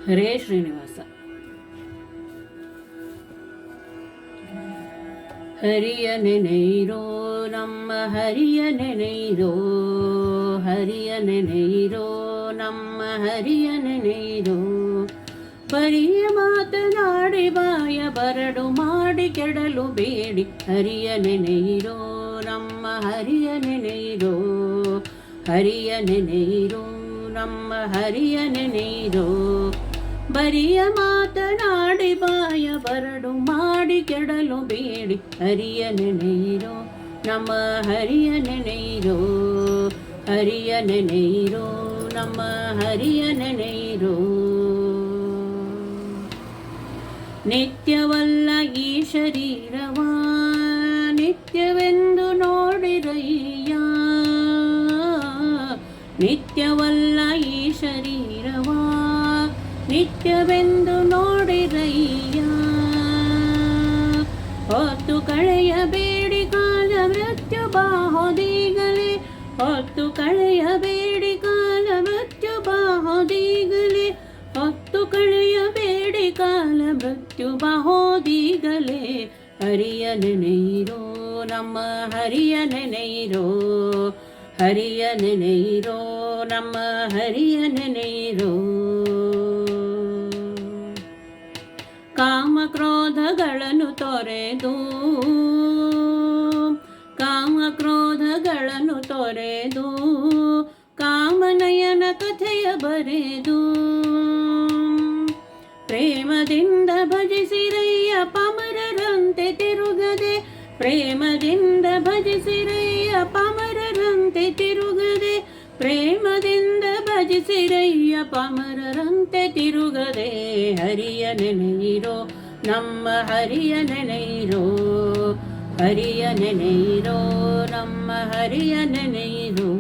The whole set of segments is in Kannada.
ಹರೇ ಶ್ರೀನಿವಾಸ. ಹರಿಯ ನೆನೆಯಿರೋ ನಮ್ಮ ಹರಿಯ ನೆನೆಯಿರೋ, ಹರಿಯ ನೆನೆಯಿರೋ ನಮ್ಮ ಹರಿಯ ನೆನೆಯಿರೋ. ಬರಿಯ ಮಾತನಾಡಿ ಬಾಯ ಬರಡು ಮಾಡಿ ಕೆಡಲು ಬೇಡಿ, ಹರಿಯ ನೆನೆಯಿರೋ ನಮ್ಮ ಹರಿಯ ನೆನೆಯಿರೋ, ಹರಿಯ ನೆನೆಯಿರೋ ನಮ್ಮ ಹರಿಯ ನೆನೆಯಿರೋ. ಬರಿಯ ಮಾತನಾಡಿ ಬಾಯ ಬರಡು ಮಾಡಿ ಕೆಡಲು ಬೇಡಿ, ಹರಿಯ ನೆನೆಯಿರೋ ನಮ್ಮ ಹರಿಯ ನೆನೆಯಿರೋ, ಹರಿಯ ನೆನೆಯಿರೋ ನಮ್ಮ ಹರಿಯ ನೆನೆಯಿರೋ. ನಿತ್ಯವಲ್ಲ ಈ ಶರೀರವ ನಿತ್ಯವೆಂದು ನೋಡಿರಯ್ಯ, ನಿತ್ಯವಲ್ಲ ಈ ಶರೀರವ ನಿತ್ಯವೆಂದು ನೋಡಿರಯ್ಯ. ಹೊತ್ತು ಕಳೆಯಬೇಡಿ ಕಾಲ ಮೃತ್ಯು ಬಾಹೋದೀಗಲೇ, ಹೊತ್ತು ಕಳೆಯಬೇಡಿ ಕಾಲ ಮೃತ್ಯು ಬಾಹೋದೀಗಲೇ, ಹೊತ್ತು ಕಳೆಯಬೇಡಿ ಕಾಲ ಮೃತ್ಯು ಬಾಹೋದೀಗಲೇ. ಹರಿಯ ನೆನೆಯಿರೋ ನಮ್ಮ ಹರಿಯ ನೆನೆಯಿರೋ, ಹರಿಯ ನೆನೆಯಿರೋ ನಮ್ಮ ಹರಿಯ ನೆನೆಯಿರೋ. ಕಾಮಕ್ರೋಧಗಳನ್ನು ತೊರೆದು, ಕಾಮಕ್ರೋಧಗಳನ್ನು ತೊರೆದು, ಕಾಮನಯನ ಕಥೆಯ ಬರೆದು, ಪ್ರೇಮದಿಂದ ಭಜಿಸಿರಯ್ಯ ಪಾಮರರಂತೆ ತಿರುಗದೆ, ಪ್ರೇಮದಿಂದ ಭಜಿಸಿರಯ್ಯ ಪಾಮರರಂತೆ ತಿರುಗದೆ, ಪ್ರೇಮದಿಂದ ಭಜಿಸಿರಯ್ಯ ಪಾಮರರಂತೆ ತಿರುಗದೆ. ಹರಿಯ ನೆನೆಯಿರೋ ನಮ್ಮ ಹರಿಯ ನೆನೆಯಿರೋ, ಹರಿಯ ನೆನೆಯಿರೋ ನಮ್ಮ ಹರಿಯ ನೆನೆಯಿರೋ.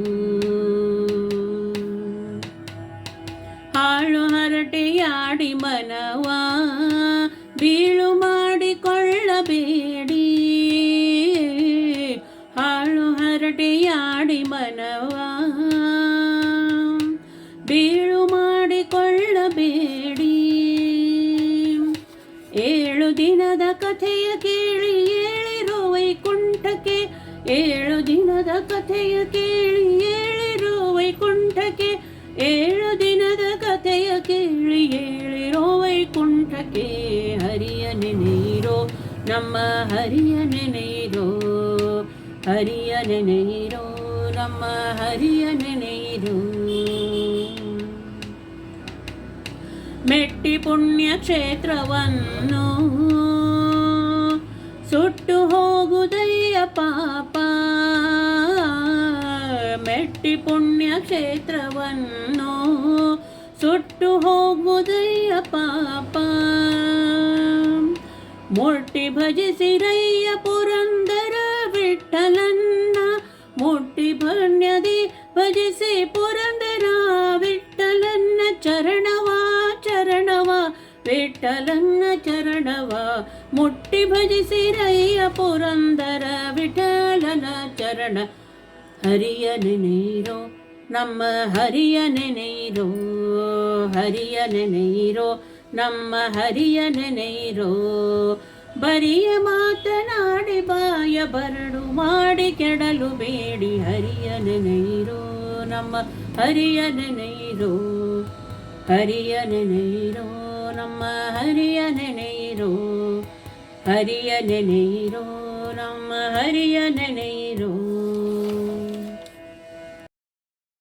ಹಾಳು ಹರಟೆಯಾಡಿ ಮನವ ಬೀಳು ಮಾಡಿಕೊಳ್ಳಬೇಡಿ, ಹಾಳು ಹರಟೆಯಾಡಿ ಮನವ ಬೀಳು ಮಾಡಿಕೊಳ್ಳಬೇಡಿ. 7 ದಿನದ ಕಥೆಯ ಕೇಳಿ ಏಳಿರೋ ವೈಕುಂಠಕ್ಕೆ, 7 ದಿನದ ಕಥೆಯ ಕೇಳಿ ಏಳಿರೋ ವೈಕುಂಠಕ್ಕೆ, 7 ದಿನದ ಕಥೆಯ ಕೇಳಿ ಏಳಿರೋ ವೈಕುಂಠಕ್ಕೆ. ಹರಿಯ ನೆನೆಯಿರೋ ನಮ್ಮ ಹರಿಯ ನೆನೆಯಿರೋ, ಹರಿಯ ನೆನೆಯಿರೋ ನಮ್ಮ ಹರಿಯ ನೆನೆಯಿರೋ. ಮೆಟ್ಟಿ ಪುಣ್ಯ ಕ್ಷೇತ್ರವನ್ನು ಸುಟ್ಟು ಹೋಗುದಯ್ಯ ಪಾಪ, ಮೆಟ್ಟಿ ಪುಣ್ಯ ಕ್ಷೇತ್ರವನ್ನು ಸುಟ್ಟು ಹೋಗುದಯ್ಯ ಪಾಪ. ಮುಟ್ಟಿ ಭಜಿಸಿರಯ್ಯ ಪುರಂದರ ವಿಠಲನ್ನ, ಮುಟ್ಟಿ ಪುಣ್ಯದಿ ಭಜಿಸಿ ಪುರಂದರ ವಿಠಲನ್ನ ಚರಣವ, ಚರಣವ ವಿಠಲನ್ನ ಚರಣವ. ಮುಟ್ಟಿ ಭಜಿಸಿರಯ್ಯ ಪುರಂದರ ವಿಠಲನ ಚರಣ. ಹರಿಯ ನೆನೆಯಿರೋ ನಮ್ಮ ಹರಿಯ ನೆನೆಯಿರೋ, ಹರಿಯ ನೆನೆಯಿರೋ ನಮ್ಮ ಹರಿಯ ನೆನೆಯಿರೋ. ಬರಿಯ ಮಾತನಾಡಿ ಬಾಯ ಬರಡು ಮಾಡಿ ಕೆಡಲು ಬೇಡಿ, ಹರಿಯ ನೆನೆಯಿರೋ ನಮ್ಮ ಹರಿಯ ನೆನೆಯಿರೋ, ಹರಿಯ ನೆನೆಯಿರೋ ನಮ್ಮ ಹರಿಯ ನೆನೆಯಿರೋ, ಹರಿಯ ನೆನೆಯಿರೋ ನಮ್ಮ ಹರಿಯ ನೆನೆಯಿರೋ.